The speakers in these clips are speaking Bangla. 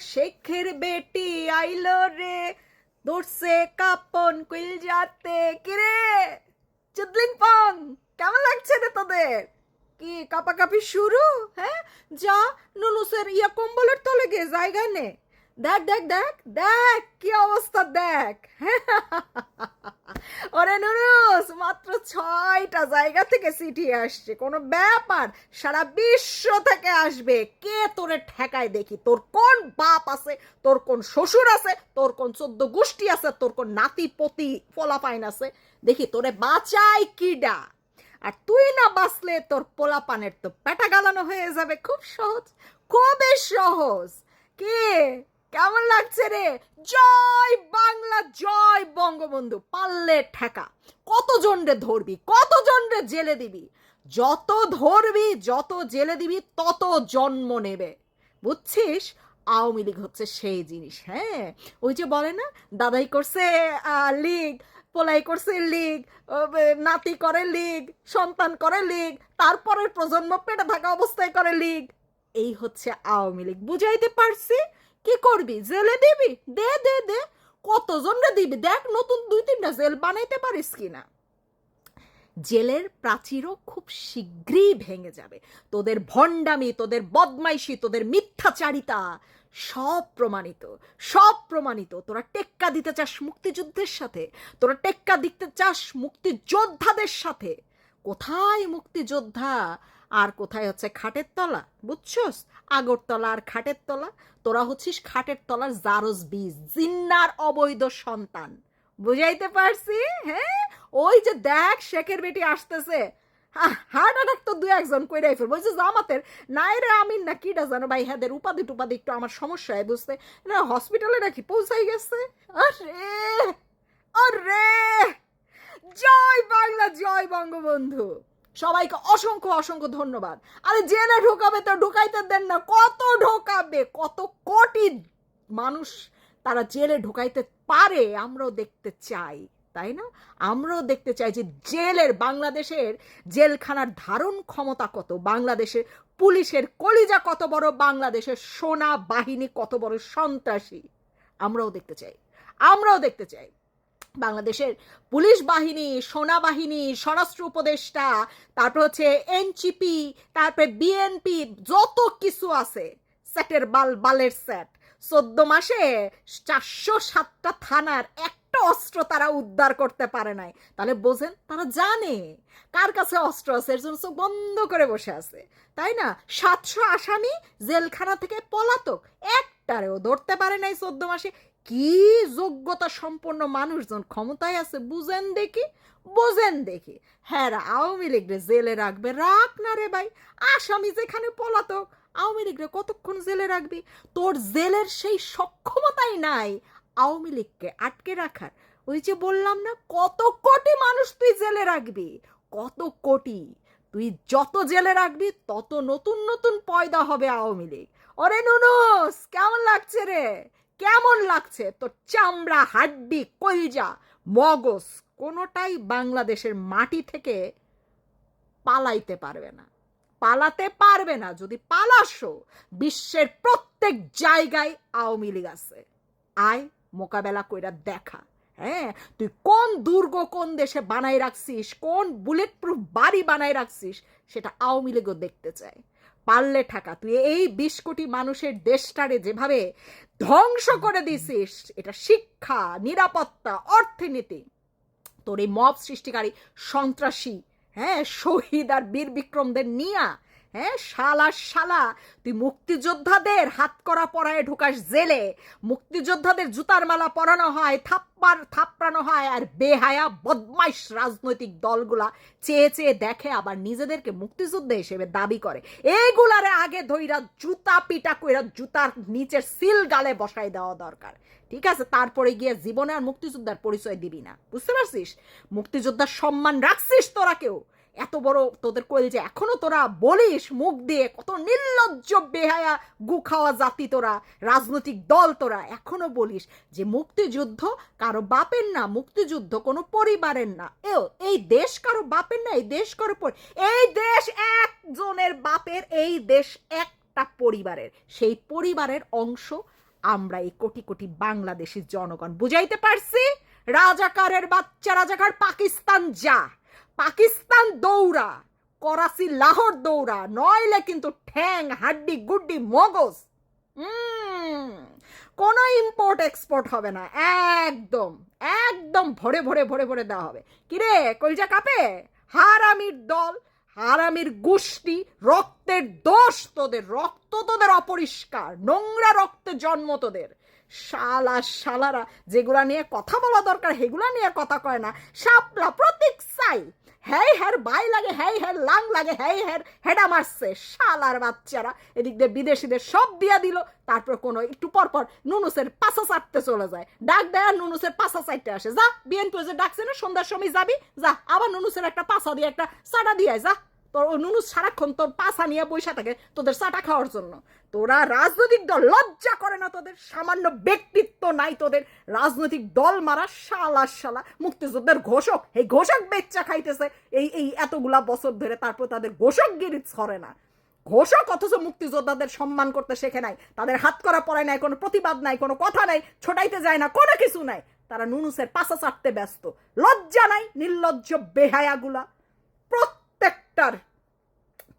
শেখের বেটি আইলো রে, ধরছে কাপন কুইল যাতে। কিরে চুদলিং পং, কেমন লাগছে রে তোদের? কি কাপাকাপি শুরু? হ্যাঁ, যা নুনুসের কম্বলের তলে গিয়ে জায়গা নে। দেখ দেখ দেখ দেখ কি অবস্থা দেখ। ওরে নুনুস, মাত্র 6টা জায়গা থেকে চিঠি আসছে, কোনো ব্যাপার? সারা বিশ্ব থেকে আসবে। কে তোরে ঠেকায় দেখি? তোর কোন বাপ আছে, তোর কোন শ্বশুর আছে, তোর কোন 14 গোষ্ঠী আছে, তোর কোন নাতি পতি পোলাপাইন আছে, দেখি তোরে বাঁচাই কিডা। আর তুই না বাঁচলে তোর পোলাপানের তো পেটা গালানো হয়ে যাবে। খুব সহজ, খুবই সহজ। কে কেমন লাগছে রে? জয় বাংলা, জয় বঙ্গবন্ধু। পারলে ঠেকা। কতজন রে ধরবি, কতজন রে জেলে দিবি? যত ধরবি, যত জেলে দিবি, তত জন্ম নেবে। বুঝছিস? আওয়ামী লীগ হচ্ছে সেই জিনিস। হ্যাঁ, ওই যে বলে না, দাদাই করছে লীগ, পোলাই করছে লীগ, নাতি করে লীগ, সন্তান করে লীগ, তারপরের প্রজন্ম পেটে থাকা অবস্থায় করে লীগ। এই হচ্ছে আওয়ামী লীগ। বুঝাইতে পারছি? কি করবি? জেলে দিবি? দে দে দে, কতজন রে দিবি? দেখ নতুন 2-3টা জেল বানাইতে পারিস কিনা। জেলের প্রাচীরও খুব শীঘ্রই ভেঙে যাবে। তোদের ভণ্ডামি, তোদের বদমাইশি, তোদের মিথ্যাচারিতা সব প্রমাণিত, সব প্রমাণিত। তোরা টেক্কা দিতে চাস মুক্তিযুদ্ধের সাথে, তোরা টেক্কা দিতে চাস মুক্তিযোদ্ধাদের সাথে। কোথায় মুক্তিযোদ্ধা আর কোথায় হচ্ছে খাটের তলা? বুঝছস? আগরতলা আর খাটের তলা। তোরা হচ্ছিস খাটের তলার জারজ বীজ, জিন্নার অবৈধ সন্তান। বুঝাইতে পারছি? হ্যাঁ, ওই যে দেখ শেখের বেটি আসতেছে, হার্ট অ্যাটাক তো 2-1 কইরাই ফেলবো। বলছে জামাতের নাইরে আমিন না কিটা জানো ভাই, হ্যাঁ উপাধি টুপাধি একটু আমার সমস্যা হয় বুঝতে না, হসপিটালে নাকি পৌঁছাই গেছে। আরে আরে, জয় বাংলা, জয় বঙ্গবন্ধু। সবাইকে অসংখ্য অসংখ্য ধন্যবাদ। আরে জেনে ঢোকাবে তো ঢোকাইতে দেন না। কত ঢোকাবে? কত কোটি মানুষ তারা জেলে ঢোকাইতে পারে আমরাও দেখতে চাই, তাই না? আমরাও দেখতে চাই যে জেলের, বাংলাদেশের জেলখানার ধারণ ক্ষমতা কত, বাংলাদেশের পুলিশের কলিজা কত বড়, বাংলাদেশের সেনা বাহিনী কত বড় সন্ত্রাসী। আমরাও দেখতে চাই, আমরাও দেখতে চাই বাংলাদেশের পুলিশ বাহিনী, সেনাবাহিনী, স্বরাষ্ট্র উপদেষ্টা, তারপর হচ্ছে এনসিপি, তারপরে বিএনপি, যত কিছু আছে, সেটের বাল বালের সেট। 14 মাসে 407টা থানার একটা অস্ত্র তারা উদ্ধার করতে পারে নাই। তাহলে বোঝেন, তারা জানে কার কাছে অস্ত্র আছে, এর জন্য বন্ধ করে বসে আছে, তাই না? 700 আসামি জেলখানা থেকে পলাতক, একটারেও ধরতে পারে নাই 14 মাসে। কি যোগ্যতা সম্পন্ন মানুষজন ক্ষমতায় আছে বুঝেন দেখি, বোঝেন দেখি। হ্যাঁ, আওয়ামী লীগ রে জেলে রাখবে? রাখ না রে ভাই, আসামি যেখানে পলাতক, আওয়ামী লীগ রে কতক্ষণ জেলে রাখবি? তোর জেলের সেই সক্ষমতাই নাই আওয়ামী লীগকে আটকে রাখার। ওই যে বললাম না, কত কোটি মানুষ তুই জেলে রাখবি, কত কোটি। তুই যত জেলে রাখবি তত নতুন নতুন পয়দা হবে আওয়ামী লীগ। ওরে নুনুস, কেমন লাগছে রে? কেমন লাগছে? তোর চামড়া, হাড্ডি, কলিজা, মগজ কোনোটাই বাংলাদেশের মাটি থেকে পালাইতে পারবে না, পালাতে পারবে না। যদি পালাসো, বিশ্বের প্রত্যেক জায়গায় আওয়ামী লীগ আছে। আয় মোকাবেলা কইরা দেখা। হ্যাঁ, তুই কোন দুর্গ কোন দেশে বানাই রাখছিস, কোন বুলেট প্রুফ বাড়ি বানাই রাখছিস, সেটা আওয়ামী লীগও দেখতে চায়। পারলে ঠাকা। তুই এই 20 কোটি মানুষের দেশটারে যেভাবে ধ্বংস করে দিছিস, এটা শিক্ষা, নিরাপত্তা, অর্থনীতি, তোর এই মব সৃষ্টিকারী সন্ত্রাসী, হ্যাঁ, শহীদ আর বীর বিক্রমদের নিয়া, হ্যাঁ, শালা শালা তুই মুক্তিযোদ্ধাদের হাত করা পরায় ঢুকাস জেলে, মুক্তিযোদ্ধাদের জুতার মালা পরানো হয়, থাপ্পানো হয়, আর বেহায়া বদমাইশ রাজনৈতিক দলগুলা চেয়ে চেয়ে দেখে, আবার নিজেদেরকে মুক্তিযোদ্ধা হিসেবে দাবি করে। এইগুলারে আগে ধইরা জুতা পিটা কইরা জুতার নিচের সিল গালে বসাই দেওয়া দরকার। ঠিক আছে, তারপরে গিয়ে জীবনে আর মুক্তিযোদ্ধার পরিচয় দিবি না। বুঝতে পারছিস? মুক্তিযোদ্ধার সম্মান রাখছিস তোরা কেউ? এত বড় তোদের কইল যে এখনো তোরা বলিস মুখ দিয়ে, কত নির্লজ্জ বেহায়া গু খাওয়া জাতি তোরা, রাজনৈতিক দল তোরা এখনো বলিস যে মুক্তিযুদ্ধ কারো বাপের না, মুক্তিযুদ্ধ কোনো পরিবারের না। এই দেশ কারো বাপের না, এই দেশ কারো এই দেশ একজনের বাপের, এই দেশ একটা পরিবারের, সেই পরিবারের অংশ আমরা এই কোটি কোটি বাংলাদেশি জনগণ। বুঝাইতে পারছি? রাজাকারের বাচ্চা রাজাকার পাকিস্তান যা, পাকিস্তান দৌড়া, করাচি লাহোর দৌড়া, নইলে কিন্তু ঠ্যাং হাড্ডি গুড্ডি মগজ কোনো ইম্পোর্ট এক্সপোর্ট হবে না। একদম একদম ভরে ভরে ভরে ভরে দেওয়া হবে। কিরে কলজা কাপে? হারামির দল, হারামির গোষ্ঠী, রক্তের দোষ তোদের, রক্ত তোদের অপরিষ্কার, নোংরা রক্তে জন্ম তোদের। শালা শালারা যেগুলা নিয়ে কথা বলা দরকার সেগুলা নিয়ে কথা কয় না। শাপলা প্রতীক চাই, হ্যাঁ হ্যার বাই লাগে, হ্যাঁ হ্যার লাং লাগে, হ্যাঁ হ্যার হেডা মারছে শালার বাচ্চারা। এদিক দিয়ে বিদেশিদের সব দিয়া দিল, তারপর কোনো একটু পর পর নুনুসের পাশা চাটতে চলে যায়, ডাক দেয় আর নুনুসের পাশা চাটতে আসে। যা বিএনপি যে ডাকছে না সন্ধ্যার সময় যাবি, যা আবার নুনুসের একটা পাশা দিয়ে একটা চাটা দিয়ে যা। তোর নুনুস সারাক্ষণ তোর পাশা নিয়ে বৈশা থাকে তোদের চাটা খাওয়ার জন্য। তোরা রাজনৈতিক দল, লজ্জা করে না তোদের? সামান্য ব্যক্তিত্ব নাই তোদের? রাজনৈতিক দল মারা শালা শালা মুক্তিযুদ্ধের ঘোষক, এই ঘোষক বেচ্চা খাইতেছে এই এতগুলা বছর ধরে, তারপর তাদের ঘোষকগিরি ছড়ে না। ঘোষক অথচ মুক্তিযোদ্ধাদের সম্মান করতে শেখে নাই, তাদের হাত করা পড়ায় নাই, কোনো প্রতিবাদ নাই, কোনো কথা নাই, ছোটাইতে যায় না, কোনো কিছু নাই। তারা নুনুসের পাশা চাটতে ব্যস্ত। লজ্জা নাই? নির্লজ্জ বেহায়াগুলা।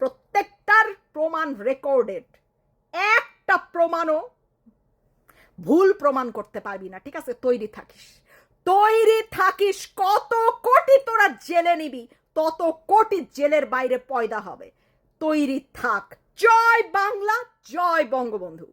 প্রত্যেকটার প্রমাণ রেকর্ডেড। একটা প্রমাণও ভুল প্রমাণ করতে পারবি না, ঠিক আছে? তৈরি থাকিস। কত কোটি তোরা জেলে নিবি, তত কোটি জেলের বাইরে পয়দা হবে। তৈরি থাক। জয় বাংলা, জয় বঙ্গবন্ধু।